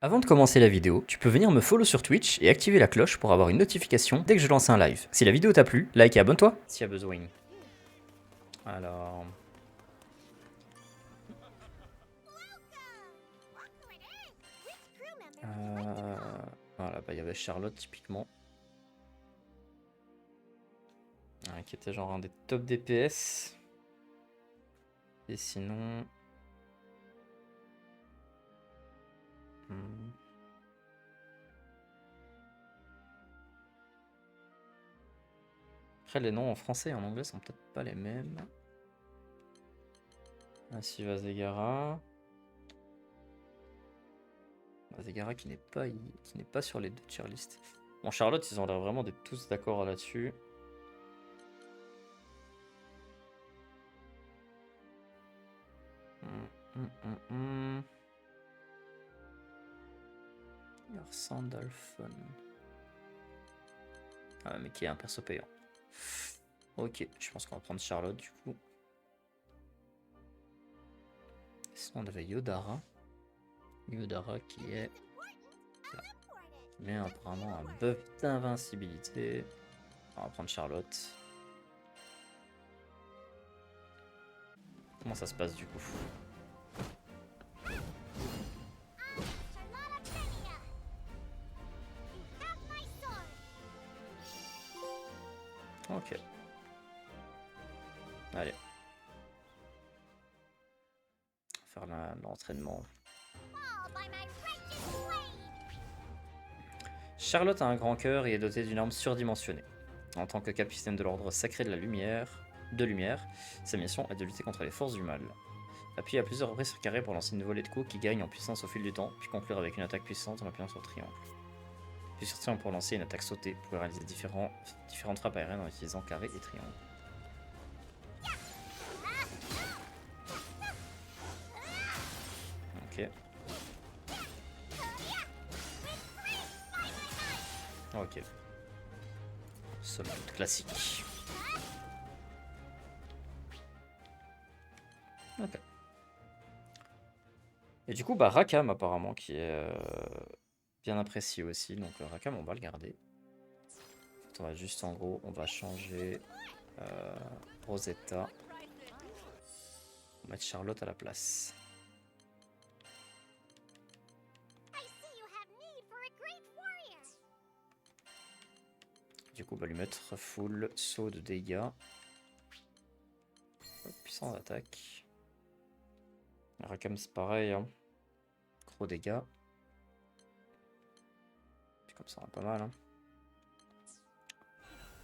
Avant de commencer la vidéo, tu peux venir me follow sur Twitch et activer la cloche pour avoir une notification dès que je lance un live. Si la vidéo t'a plu, like et abonne-toi s'il y a besoin. Alors... Voilà, bah il y avait Charlotte typiquement. Qui était genre un des top DPS. Et sinon... Après les noms en français et en anglais sont peut-être pas les mêmes. Ainsi Vazegara. Vazegara qui n'est pas sur les deux tier list. Bon, Charlotte, ils ont l'air vraiment d'être tous d'accord là-dessus. Sandalphon. Ah, mais qui est un perso payant. Ok, je pense qu'on va prendre Charlotte du coup. Sinon, on avait Yodara. Yodara qui est là. Mais apparemment un buff d'invincibilité. On va prendre Charlotte. Comment ça se passe du coup? Ok. Allez. Faire l'entraînement. Charlotte a un grand cœur et est dotée d'une arme surdimensionnée. En tant que capitaine de l'ordre sacré de la lumière, sa mission est de lutter contre les forces du mal. Appuyez à plusieurs reprises sur carré pour lancer une volée de coups qui gagne en puissance au fil du temps, puis conclure avec une attaque puissante en appuyant sur triangle. Puis sur triangle pour lancer une attaque sautée, vous pouvez réaliser différentes frappes aériennes en utilisant carré et triangle. Ok. Ok. Solo classique. Ok. Et du coup, bah Rakam apparemment qui est bien apprécié aussi. Donc Rakam, on va le garder. On va juste en gros, on va changer Rosetta. On va mettre Charlotte à la place. Du coup, on va lui mettre full saut de dégâts. Puissance d'attaque. Rakam, c'est pareil. Hein. Gros dégâts. Puis comme ça, on a pas mal. Hein.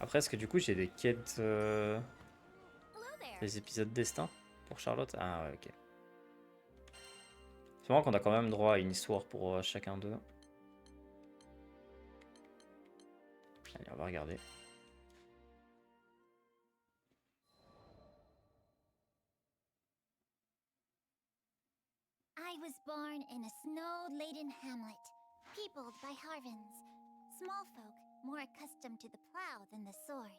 Après, est-ce que du coup, j'ai des quêtes... des épisodes destin pour Charlotte? Ah ouais, ok. C'est marrant qu'on a quand même droit à une histoire pour chacun d'eux. Allez, on va regarder. I was born in a snow-laden hamlet, peopled by Harvins, small folk more accustomed to the plow than the sword.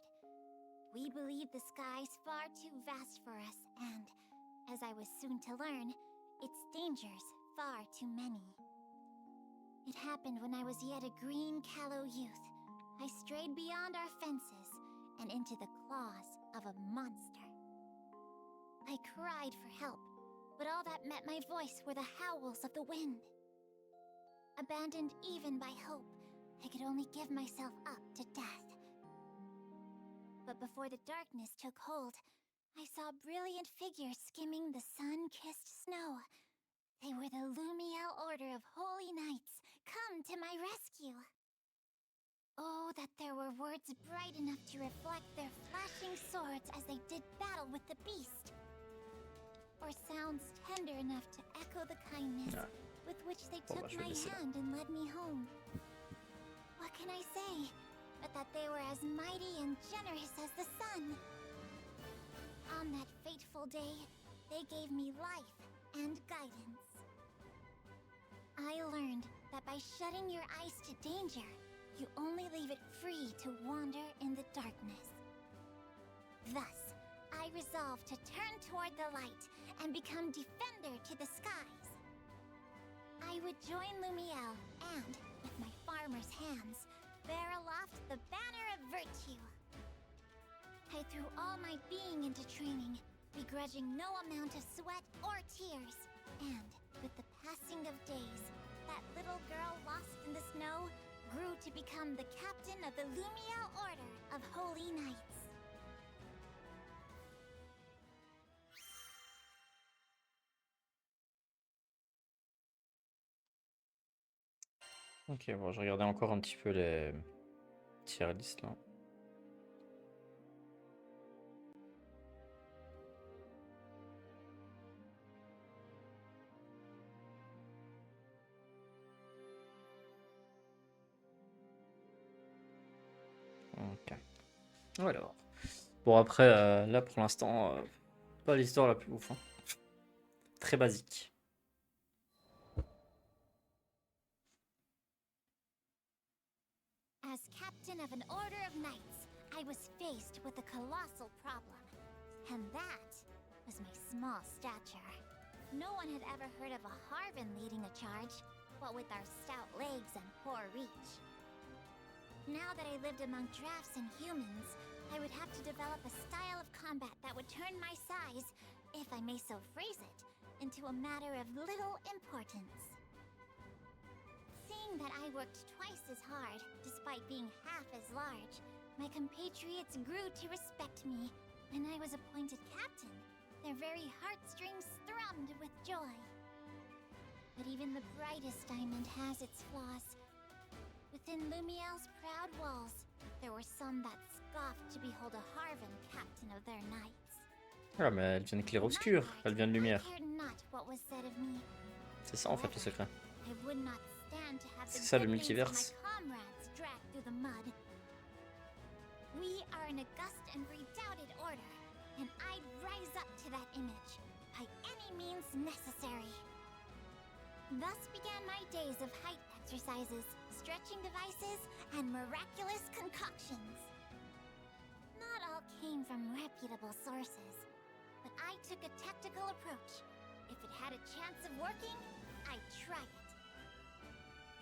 We believe the sky's far too vast for us, and, as I was soon to learn, its dangers far too many. It happened when I was yet a green, callow youth. I strayed beyond our fences and into the claws of a monster. I cried for help, but all that met my voice were the howls of the wind. Abandoned even by hope, I could only give myself up to death. But before the darkness took hold, I saw brilliant figures skimming the sun-kissed snow. They were the Lumiel Order of Holy Knights, come to my rescue. Oh, that there were words bright enough to reflect their flashing swords as they did battle with the beast. Or sounds tender enough to echo the kindness with which they took my hand and led me home. What can I say, but that they were as mighty and generous as the sun? On that fateful day, they gave me life and guidance. I learned that by shutting your eyes to danger, you only leave it free to wander in the darkness. Thus, I resolved to turn toward the light and become defender to the skies. I I would join Lumiel and, with my farmer's hands, bear aloft the banner of virtue. I threw all my being into training, begrudging no amount of sweat or tears. And, with the passing of days, that little girl lost in the snow grew to become the captain of the Lumiel Order of Holy Knights. Ok, bon, je regardais encore un petit peu les tier list là. Ok. Alors. Bon, après, là pour l'instant, pas l'histoire la plus ouf. Hein. Très basique. As captain of an order of knights, I was faced with a colossal problem. And that was my small stature. No one had ever heard of a Harven leading a charge, what with our stout legs and poor reach. Now that I lived among drafts and humans, I would have to develop a style of combat that would turn my size, if I may so phrase it, into a matter of little importance. Seeing that I worked twice as hard, despite being half as large, my compatriots grew to respect me. When I was appointed captain, their very heartstrings thrummed with joy. But even the brightest diamond has its flaws. Within Lumiel's proud walls, there were some that scoffed to behold a Harven captain of their knights. Ah, mais elle vient de clair-obscur, elle vient de lumière. I cared not what was said of me. C'est ça en fait le secret. I would not stand to have C'est the ça le good names of multiverse. my comrades dragged through the mud. We are an august and redoubted order, and I'd rise up to that image by any means necessary. Thus began my days of height exercises, stretching devices, and miraculous concoctions. Not all came from reputable sources, but I took a tactical approach. If it had a chance of working, I'd try it.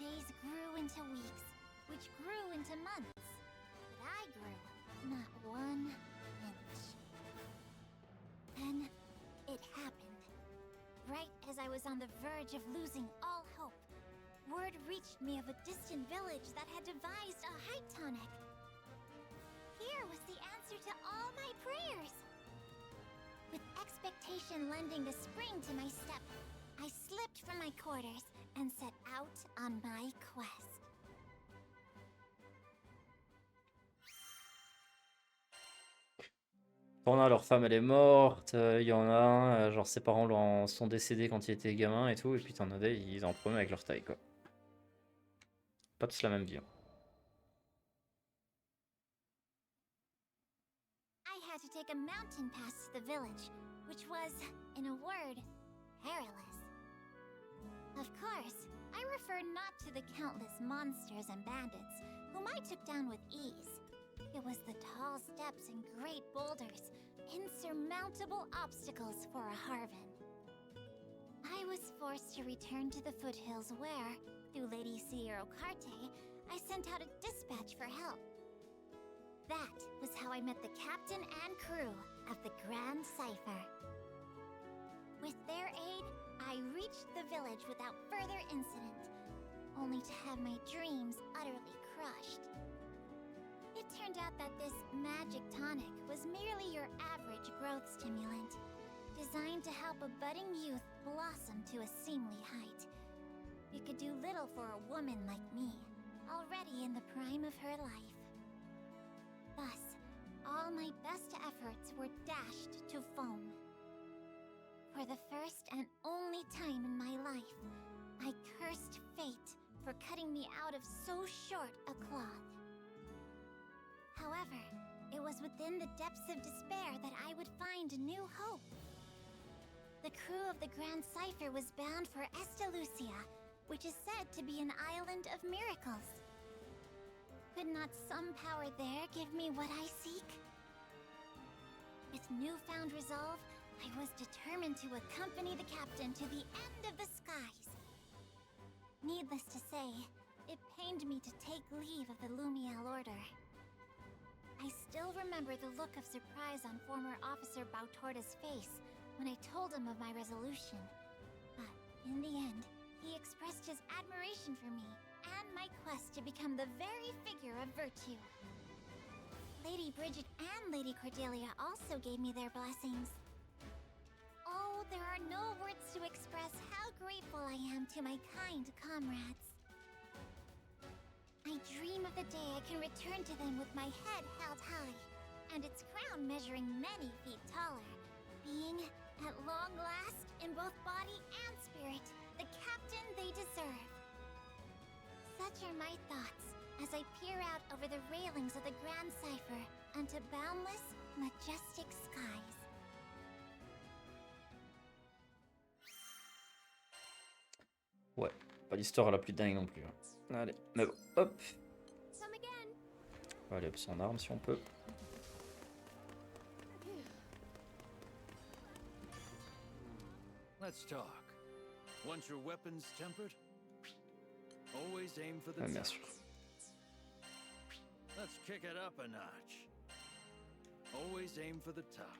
Days grew into weeks, which grew into months, but I grew not 1 inch. Then, it happened. Right as I was on the verge of losing all hope, word reached me of a distant village that had devised a height tonic. Here was the answer to all my prayers. With expectation lending the spring to my step, I slipped from my quarters and set out on my quest. T'en as, leur femme elle est morte, il y en a un, genre ses parents sont décédés quand il était gamin et tout, et puis t'en as des, ils ont un problème avec leur taille quoi. Pas tous la même vie. Hein. I had to take a mountain pass to the village, which was, in a word, perilous. Of course, I refer not to the countless monsters and bandits, whom I took down with ease. It was the tall steps and great boulders, insurmountable obstacles for a Harven. I was forced to return to the foothills where, through Lady Sierra Carte, I sent out a dispatch for help. That was how I met the captain and crew of the Grand Cipher. With their aid, I reached the village without further incident, only to have my dreams utterly crushed. It turned out that this magic tonic was merely your average growth stimulant, designed to help a budding youth blossom to a seemly height. It could do little for a woman like me, already in the prime of her life. Thus, all my best efforts were dashed to foam. For the first and only time in my life, I cursed fate for cutting me out of so short a cloth. However, it was within the depths of despair that I would find new hope. The crew of the Grand Cipher was bound for Estalucia, which is said to be an island of miracles. Could not some power there give me what I seek? With newfound resolve, I was determined to accompany the captain to the end of the skies. Needless to say, it pained me to take leave of the Lumiel Order. I still remember the look of surprise on former Officer Bautorda's face when I told him of my resolution. But in the end, he expressed his admiration for me and my quest to become the very figure of virtue. Lady Bridget and Lady Cordelia also gave me their blessings. Oh, there are no words to express how grateful I am to my kind comrades. I dream of the day I can return to them with my head held high, and its crown measuring many feet taller, being, at long last, in both body and spirit, the captain they deserve. Such are my thoughts as I peer out over the railings of the Grand Cipher onto boundless, majestic skies. Ouais, pas l'histoire la plus dingue non plus. Hein. Allez, mais bon, hop. On va aller up son arme si on peut. Let's talk. Want your weapons tempered? Always aim for the Ah, bien top. sûr. Let's kick it up a notch. Always aim for the top.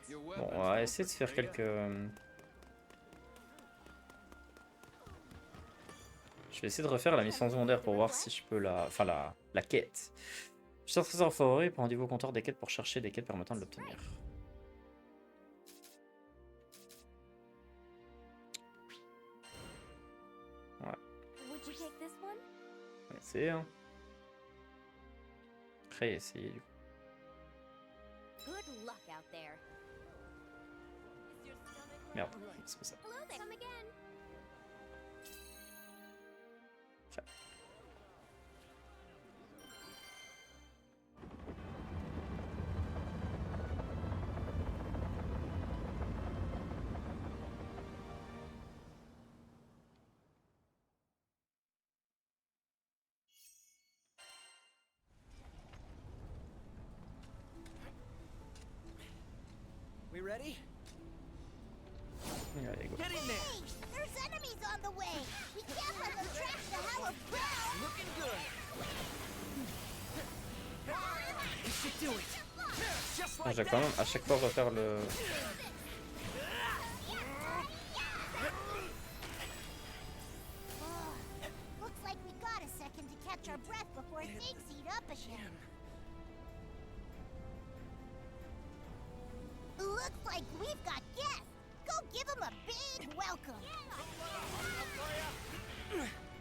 Your Bon, weapons on va tempered, essayer de faire Vega? quelques... Je vais essayer de refaire la mission secondaire pour voir si je peux la... Enfin, la quête. Je suis un trésor favori, rendez-vous au comptoir des quêtes pour chercher des quêtes permettant de l'obtenir. Ouais. On va essayer, hein. Après, essayer du coup. Good luck out there. Merde, c'est pas ça. Hello there. Come again. Tiens. We ready? Allez, go. Get in there! Hey, there's enemies on the way! We can't let them track the Hallowed Brow! Looking good! We should do it! Just Ah, like j'ai quand même à chaque fois refaire le... Looks like we got a second to catch our breath before things heat up again. Looks like we've got guests. Go give them a big welcome.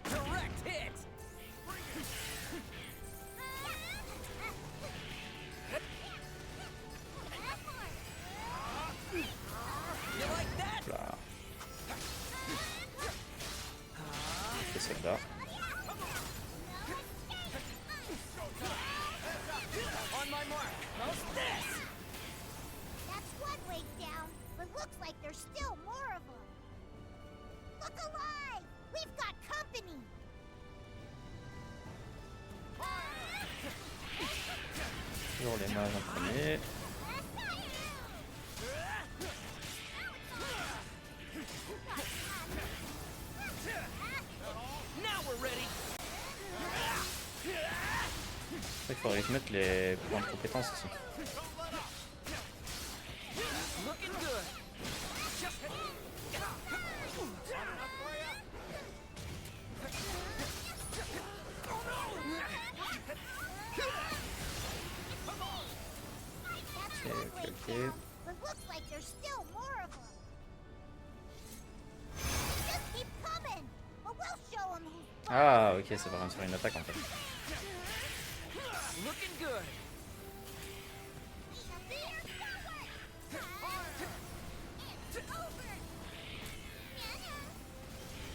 direct hit! You like that? Là. C'est celle-là. On my mark! How's this? That's one way down, but looks like there's still more of them. Look alive! We've got company! Toujours les mages en premier. Now we're ready! Il faudrait que mettre les points de compétence aussi. Looking good! Just... Ok. But looks like there's still more of them. Just keep coming, but we'll show them who's boss. Ah, ok, ça va vraiment faire une attaque en fait. Looking good!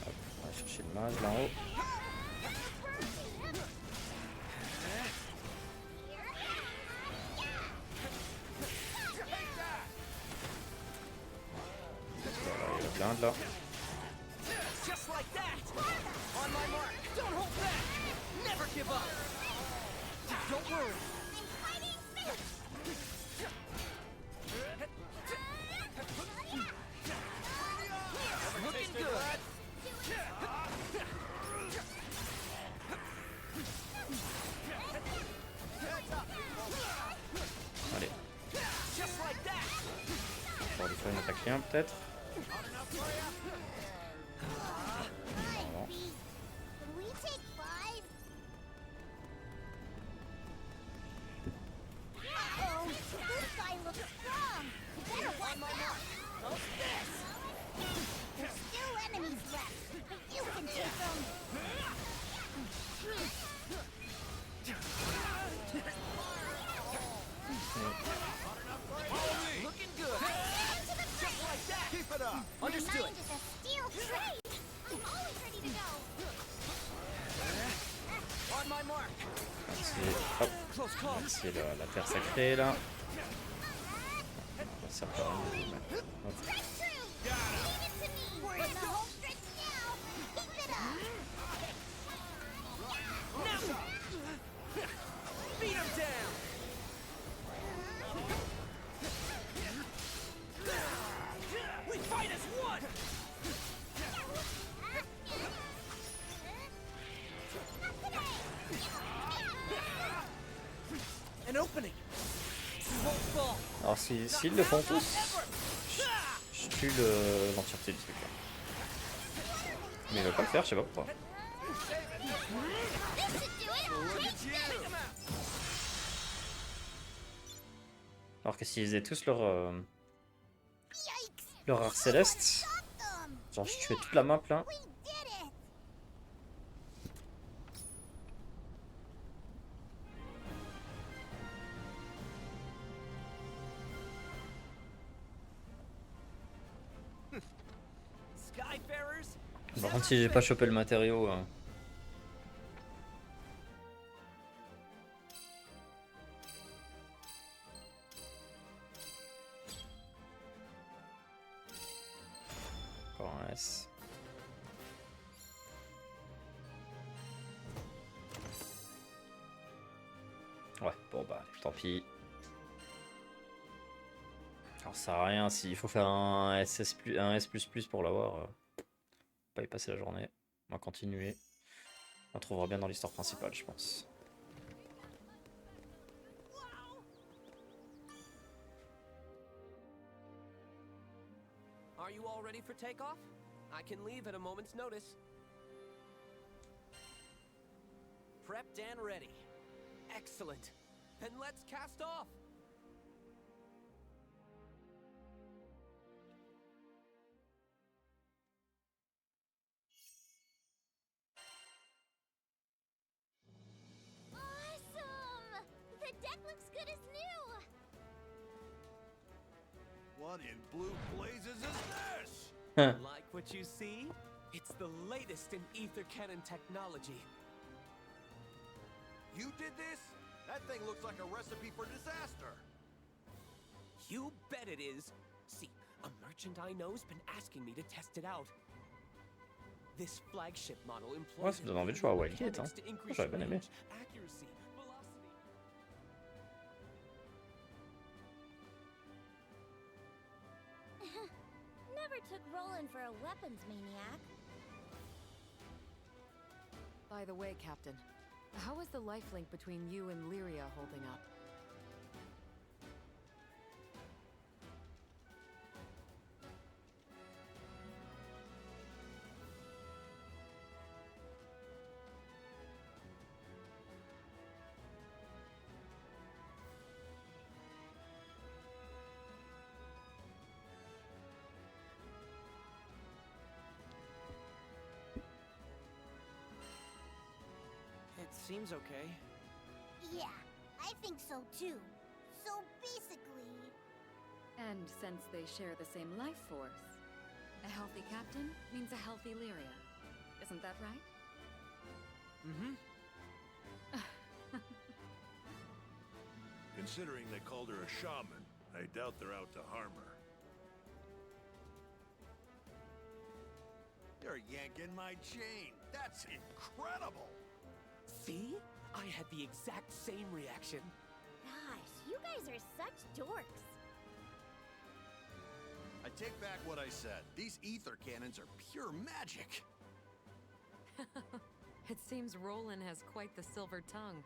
Hop, on va chercher le mage là en haut. Voilà, il y a plein de là. Just like that! On my mark! Don't hold back! Never give up! Don't worry! I'm fighting fish. peut-être. Can we take 5? Uh-oh, this guy looks strong. You better watch out. How's this? There's still enemies left, but you can take them. Looking good. Just like that. Keep it up. My Understood. mind is a steel trade. I'm always ready to go. On my mark. C'est hop, Close call. c'est la terre sacrée là. On va se faire hop. Break through. Leave it to me. We're in the home stretch now. Keep it up. Now. Beat him down. We fight as one. An opening. You won't fall. Alors s'ils le font tous, je tue l'entièreté du truc là. Mais il va pas le faire, je sais pas pourquoi. This should do it. Look at you. Alors que s'ils faisaient tous leur Yikes. leur art céleste, Stop them. genre je tuais toute la map là. We did it. Skyfarers. Par contre si j'ai pas chopé le matériau, encore un S. Ouais, bon bah tant pis. Alors ça sert à rien, s'il faut faire un S++, un S++ pour l'avoir, pas y passer la journée. On va continuer. On trouvera bien dans l'histoire principale, je pense. Are you all ready for takeoff? I can leave at a moment's notice. Prepped and ready. Excellent. Then let's cast off. Awesome. The deck looks good as new. What in blue blazes is this? Like what you see? It's the latest in ether cannon technology. You did this? That thing looks like a recipe for disaster. You bet it is. See, a merchant I know's been asking me to test it out. This flagship model Ouais, employs ça me donne envie de jouer à Wildcat, hein. mechanics to increase J'aurais bien aimé. range, accuracy, velocity. Never took Roland for a weapons maniac. By the way, Captain, how is the lifelink between you and Lyria holding up? It seems okay. Yeah, I think so too. So basically, And since they share the same life force, a healthy captain means a healthy Lyria. Isn't that right? Mm-hmm. Considering they called her a shaman, I doubt they're out to harm her. You're yanking my chain. That's incredible. See? I had the exact same reaction. gosh, you guys are such dorks. I take back what I said. These ether cannons are pure magic. It seems Roland has quite the silver tongue.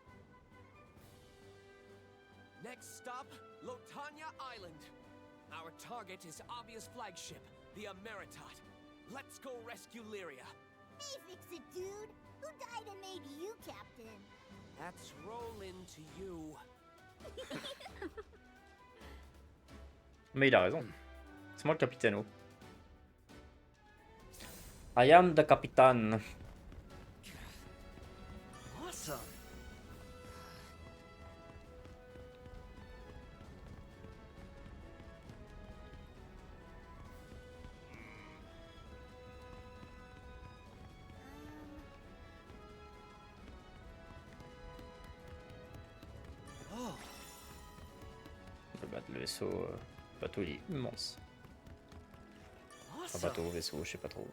Next stop, Lotanya Island. Our target is Avia's flagship, the Emeritot. Let's go rescue Lyria. Hey, fix it, dude. Who died and made you captain? That's Roland to you. Mais il a raison. C'est moi le capitaine. Oh. I am the captain. Awesome. On peut battre le vaisseau. Le bateau il est immense. Un Awesome. bateau ou vaisseau, je sais pas trop.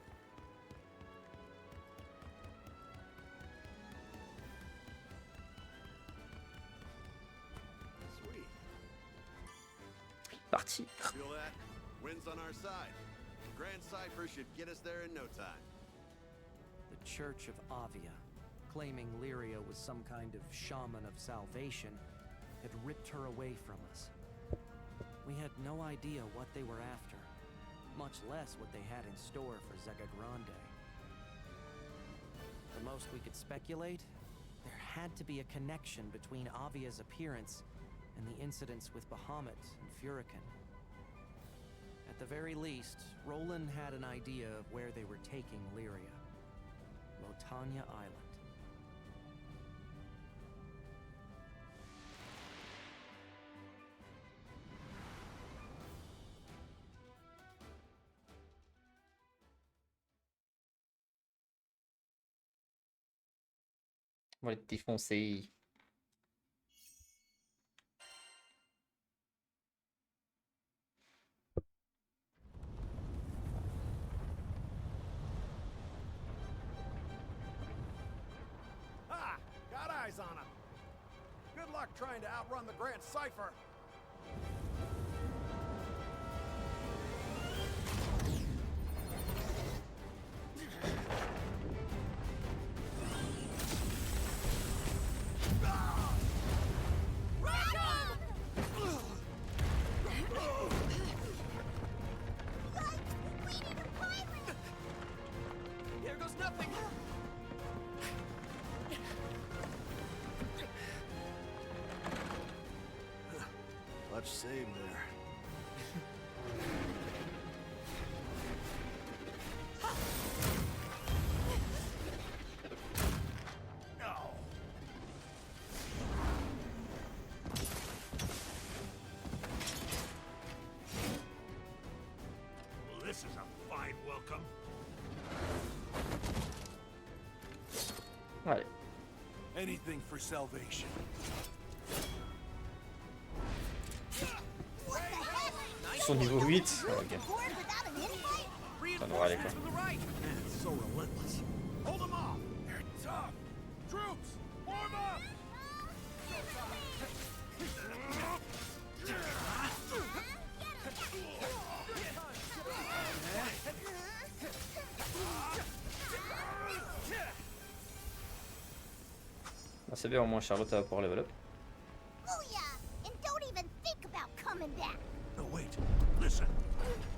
Sweet. Parti. Feel that? Wind's on our side. The Grand Cipher should get us there in no time. The Church of Avia, claiming Lyria was some kind of shaman of salvation, had ripped her away from us. We had no idea what they were after, much less what they had in store for Zega Grande. The most we could speculate, there had to be a connection between Avia's appearance and the incidents with Bahamut and Furican. At the very least, Roland had an idea of where they were taking Lyria. Lotania Island. On va les défoncer. Ah! Got eyes on him. Good luck trying to outrun the Grand Cipher. Here goes nothing. Much saved there. No. Well, this is a fine welcome. Allez. Anything for salvation. Ils sont niveau 8. Ah, ok. Ça devrait aller quoi. To the right. Man, it's so relentless. Hold them off. They're tough. Troops, form up. Ah, c'est bien, au moins Charlotte va pouvoir level up. Booyah! And don't even think about coming back. No, wait. Listen.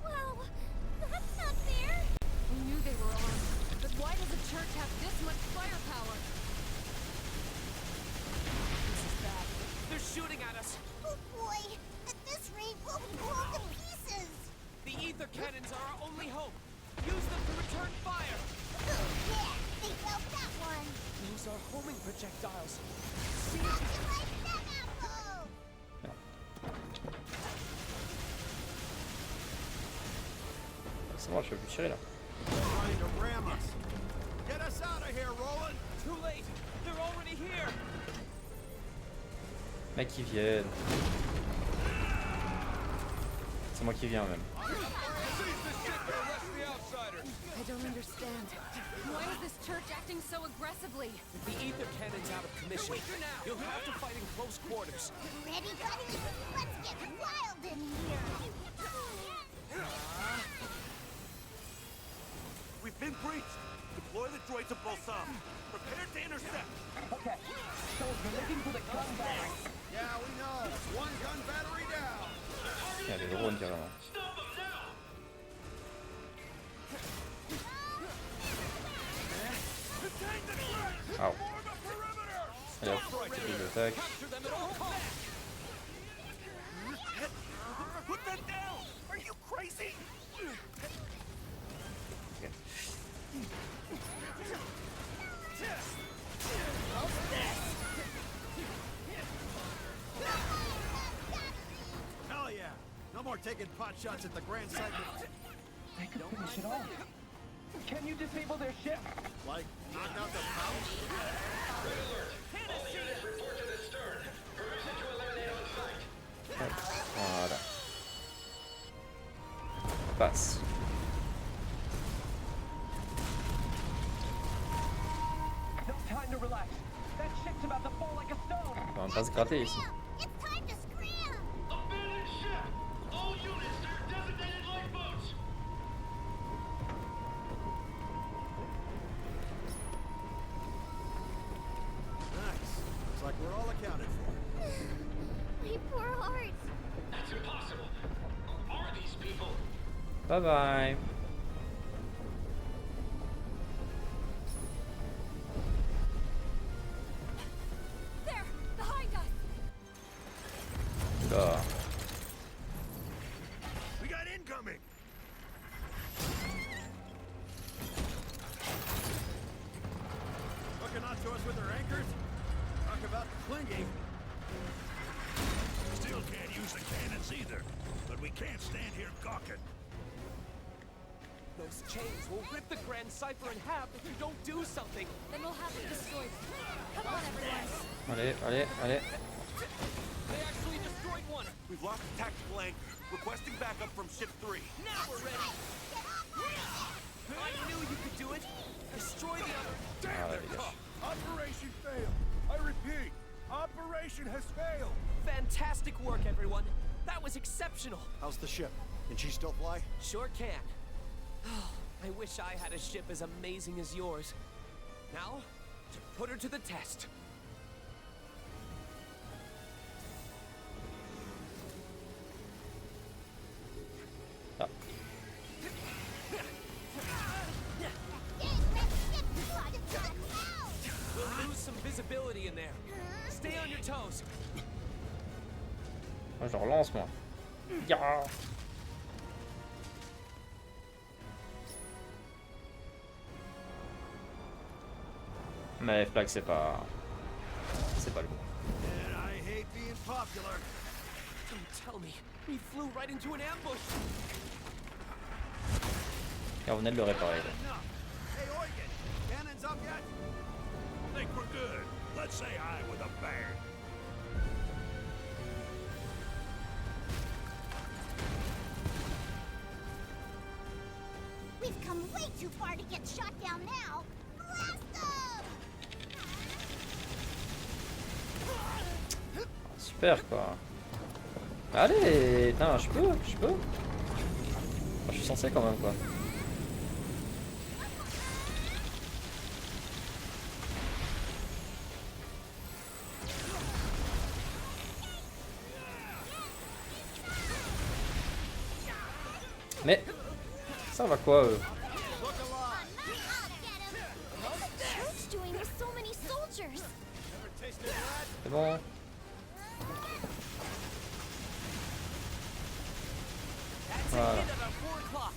Wow, that's not fair. We knew they were armed, but why does the church have this much firepower? This is bad. They're shooting at us. Oh boy, at this rate, we'll be blown to pieces. The ether cannons are our only hope. Use them to return fire. Oh yeah, they felt that one. Those are homing projectiles. Nothing like that apple. C'est bon, je peux plus tirer là. Trying to ram us. Get us out of here, Roland. Too late. They're already here. Mec, ils viennent. C'est moi qui viens même. I don't understand. Why is this church acting so aggressively? The ether cannon's out of commission. You'll have to fight in close quarters. Ready, buddy? Let's get wild in here. We We've been breached. Deploy the droid to Balsam. Prepare to intercept. Okay, so we're looking for the gun battery. Yeah, we know. One gun battery down. Il y a des drones carrément. Ow. Allez hop, double attaque. Capture them at all costs. Put that down! Are you crazy? Okay. Hell yeah. No more taking pot shots at the Grand Cypher. They could finish it off. Can you disable their ship? Like, knock out the power? Voilà. Passe. No time to relax. That ship's about to fall like a stone. On va même pas se gratter ici. It's time to scram! Abandoned ship! All units to your designated lifeboats! Nice. Looks like we're all accounted for. My poor hearts. That's impossible. Who are these people? Bye bye. There! Behind us! Là. We got incoming! Looking on to us with their anchors? Talk about clinging. Still can't use the cannons either, but we can't stand here gawking. Those chains will rip the Grand Cypher in half if you don't do something. Then we'll have to destroy them. Come on, everyone! Allez, allez, allez. They actually destroyed one. We've lost the tactical anchor. Requesting backup from ship 3. Now we're ready. I knew you could do it. Destroy the other. Ah, les gars. Operation failed. I repeat, operation has failed. Fantastic work, everyone. That was exceptional. How's the ship? Can she still fly? Sure can. I wish I had a ship as amazing as yours. Now, to put her to the test. Ah. We'll lose some visibility in there. Stay on your toes. Moi je relance moi. Ya. Mais flag c'est pas le bon. And I hate being popular. Don't tell me. We flew right into an ambush. Car vous venez de le réparer. Là. Enough. Hey, Eugen, cannons up yet? Think we're good. Let's say hi with a bang. We've come way too far to get shot down now. Blast them! Super quoi. Allez, putain, je peux. Enfin, je suis censé quand même quoi. Mais ça va quoi eux? I'll get him! What's doing with so many soldiers? Never tasted rat? C'est bon. That's Voilà. a hit at 4 o'clock.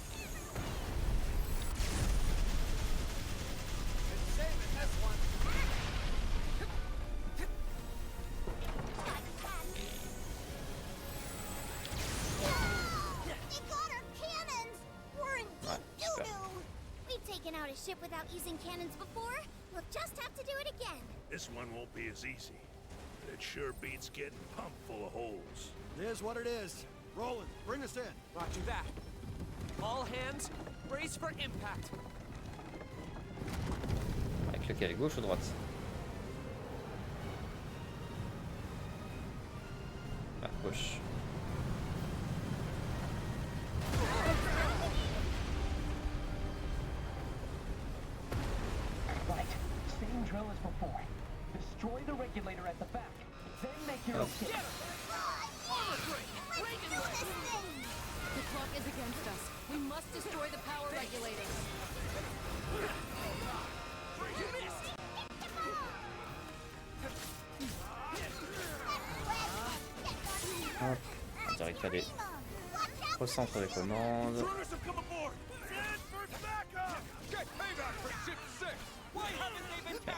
Been saving this one. They got our cannons! We're in deep doo-doo! We've taken out a ship without using cannons before. We'll just have to do it again. This one won't be as easy, but it sure beats getting pumped full of holes. It is what it is. Roland, bring us in. Roger that. All hands, brace for impact. Avec lequel, gauche ou droite? Ah, gauche. as before. Destroy the regulator at the back. Then make your escape. The clock is against us. We must destroy the power regulator. Hop, on dirait qu'il y a des recentre les commandes.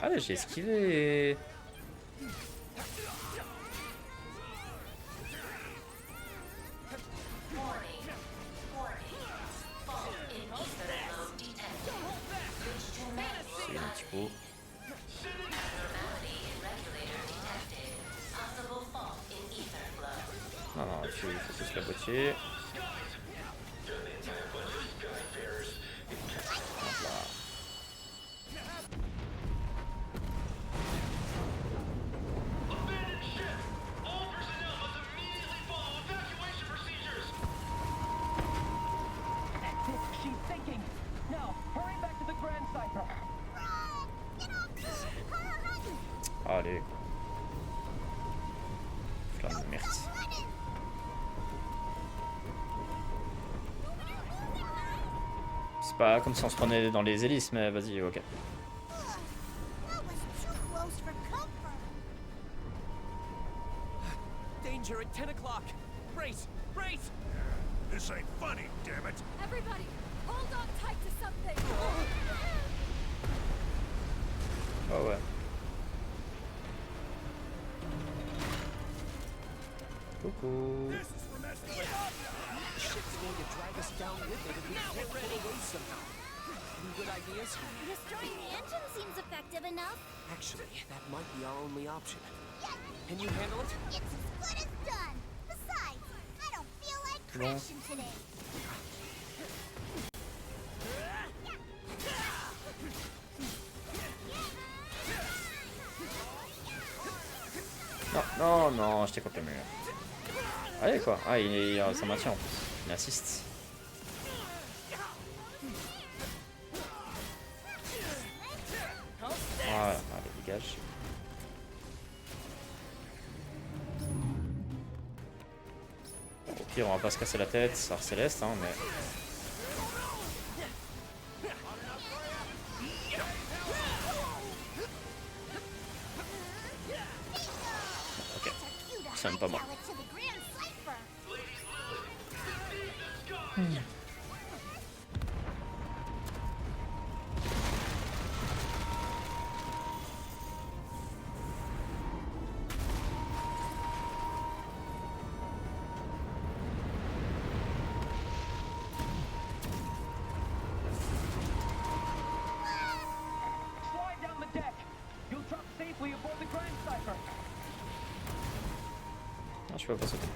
Allez, j'ai esquivé. C'est un petit coup. Non, non, tu faut tous la boîtier. Allez. Flamme de merde. C'est pas comme si on se prenait dans les hélices, mais vas-y, ok. Danger at 10 o'clock. Brace, brace. This ain't funny, damn it. Everybody, hold on tight to something. Oh ouais. Coucou. Ship's going to drag us down with it if we can't get away somehow. Any good ideas? Destroying the engine seems effective enough. Actually, that might be our only option. Can you handle it? It's as good as done. Besides, I don't feel like crashing today. Non, non, non, j'étais contre le mur. Allez quoi, ah ça maintient en plus, il insiste. Voilà, allez dégage. Au pire on va pas se casser la tête, ça céleste hein mais... Ok, ça n'aime pas moi. Slide down the deck. You'll drop safely aboard the Grand Cipher. Ah, je peux pas sauter.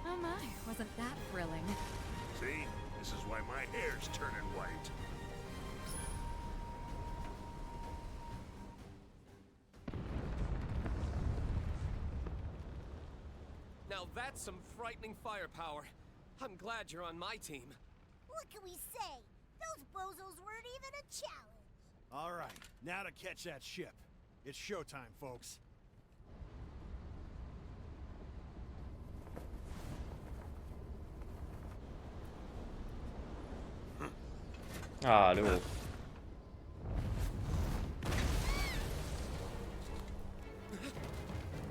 Oh my, wasn't that thrilling? See? This is why my hair's turning white. Now that's some frightening firepower. I'm glad you're on my team. What can we say? Those bozos weren't even a challenge. All right, now to catch that ship. It's showtime, folks. Ah, le haut.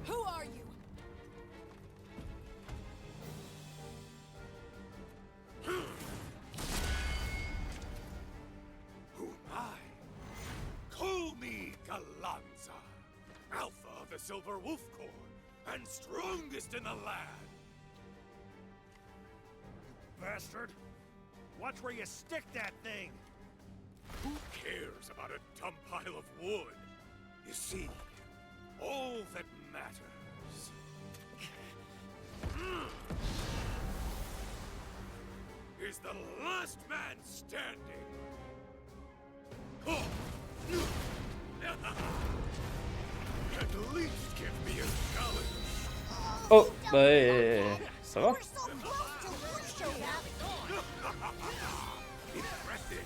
Who are you? Who am I? Call me Galanza, Alpha of the Silver Wolf Corps, and strongest in the land. Bastard! Watch where you stick that thing! Who cares about a dumb pile of wood? You see, all that matters is the last man standing. At least give me a challenge. Oh, bah ça va? We're so close to Who showed up. Impressive.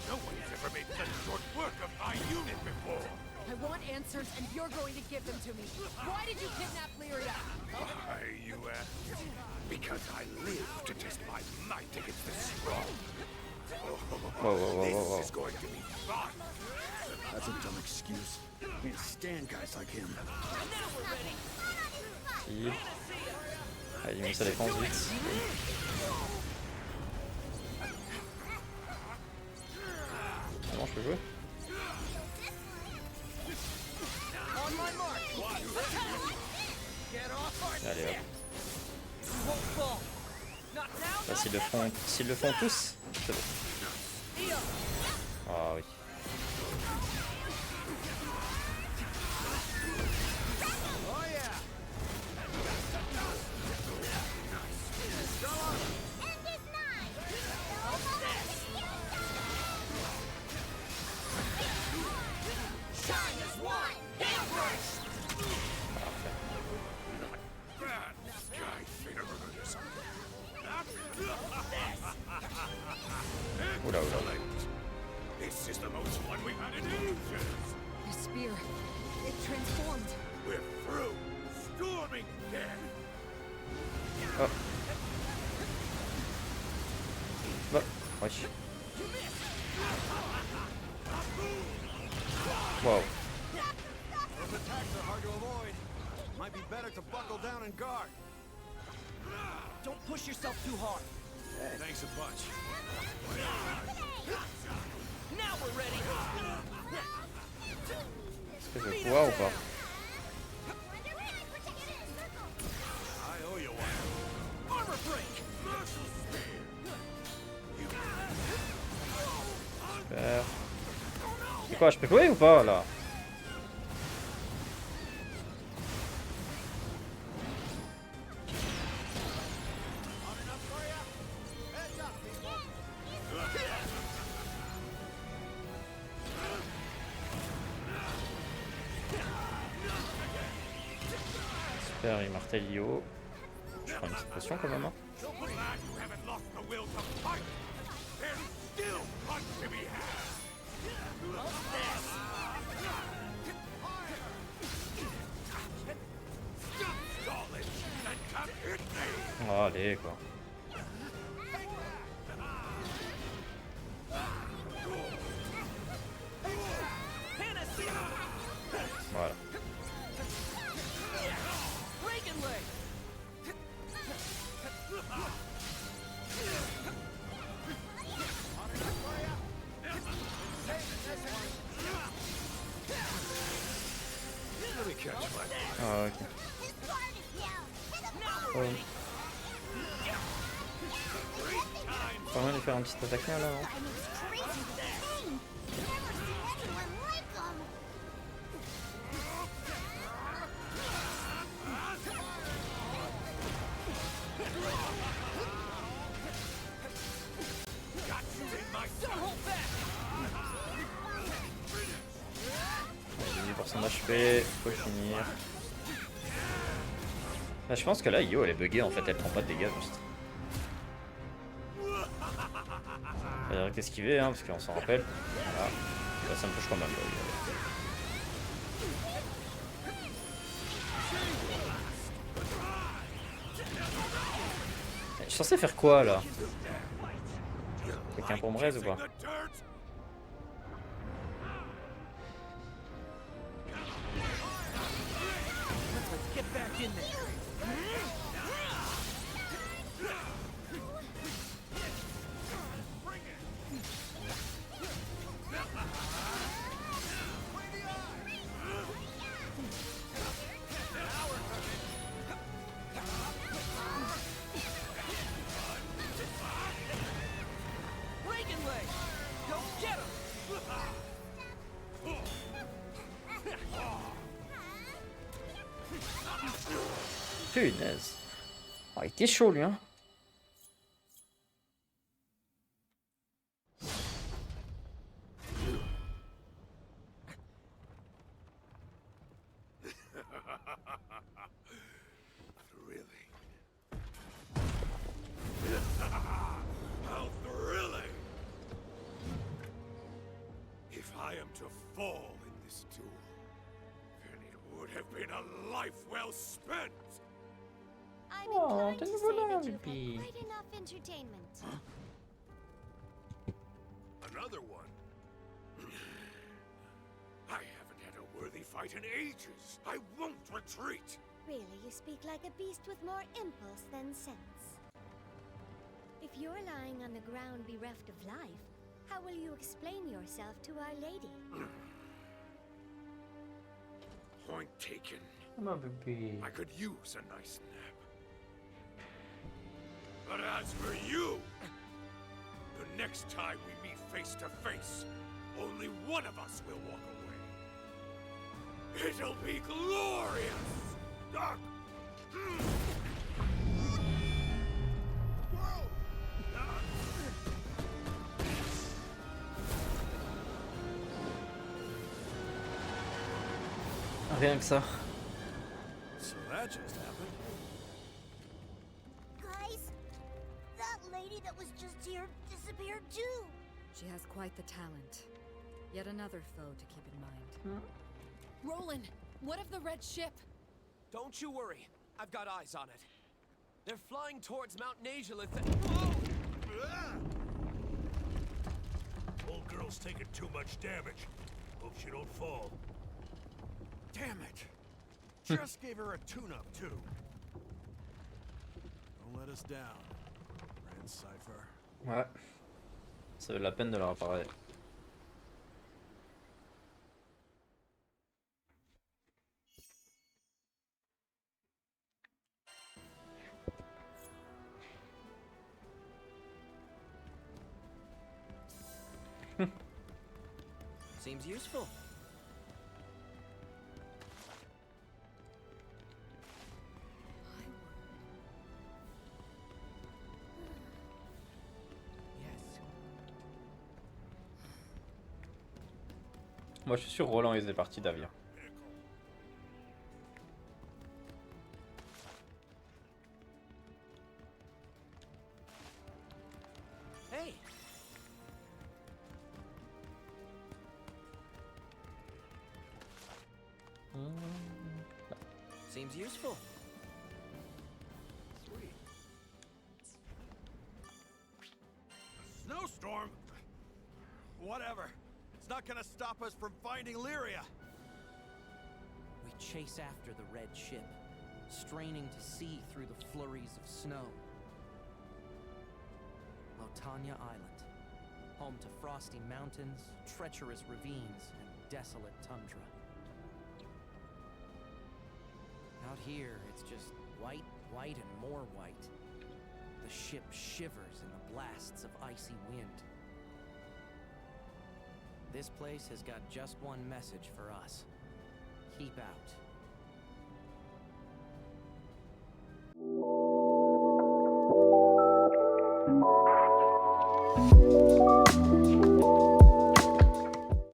No one's ever made such short work of my unit before. I want answers, and you're going to give them to me. Why did you kidnap Lyria? Why, you ask? Because I live to test my might against the strong. This is going to be fun. That's a dumb excuse. Can't stand guys like him. Si. Allez, il met sa défense vite. Comment je peux jouer? Allez hop. Bah, s'ils le font tous, c'est bon. Ah oui. Oula, oula. This is the most fun we've had in ages. The spear. It transformed. We're through. Storming death. Oh. Bah, wesh. Wow. Those attacks are hard to avoid. Might be better to buckle down and guard. Don't push yourself too hard. Thanks a bunch. Now we're ready. Est-ce que je vais pouvoir ou pas? I owe you one. Armor break. Super. C'est quoi, je peux jouer ou pas là? Super, il martèle Io. Je prends une petite potion quand même. Hein. So glad you haven't lost the will to fight. There's still fun to be had. Stop stalling and come hit me. Oh, allez quoi. Voilà. Ah ok. Pas mal de faire un petit attaque là, non? Son HP, faut finir. Là, je pense que là, Io elle est buggée en fait, elle prend pas de dégâts juste. Il faudrait qu'esquiver, hein, parce qu'on s'en rappelle. Voilà. Là, ça me touche quand même. Je suis censé faire quoi là? Quelqu'un pour me raise ou pas? Punaise. Oh, il était chaud lui hein. to fall in this duel, then it would have been a life well spent. I'm Oh, inclined to t'es say nouveau that you've had Barbie. quite enough entertainment. Another one. I haven't had a worthy fight in ages. I won't retreat. Really, you speak like a beast with more impulse than sense. If you're lying on the ground bereft of life, how will you explain yourself to Our Lady? Point taken. Ma bébé. I could use a nice nap. But as for you, the next time we meet face to face, only one of us will walk away. It'll be glorious! Ah! Whoa! Ah! Rien que ça. So that just happened. Guys, that lady that was just here disappeared too. She has quite the talent. Yet another foe to keep in mind. Roland, what of the red ship? Don't you worry. I've got eyes on it. They're flying towards Mount Nazulith. Old girl's taking too much damage. Hope she don't fall. Damn it! Just gave her a tune-up too. Don't let us down, Ren Cypher. Ouais. Ça vaut la peine de leur réparer. Seems useful. Moi je suis sûr Roland il faisait partie d'avion. Hey! Seems useful. Sweet. Snowstorm? Whatever. It's not gonna stop us from finding Lyria. We chase after the red ship, straining to see through the flurries of snow. Lotanya Island, home to frosty mountains, treacherous ravines, and desolate tundra. Out here, it's just white, white, and more white. The ship shivers in the blasts of icy wind. This place has got just one message for us. Keep out.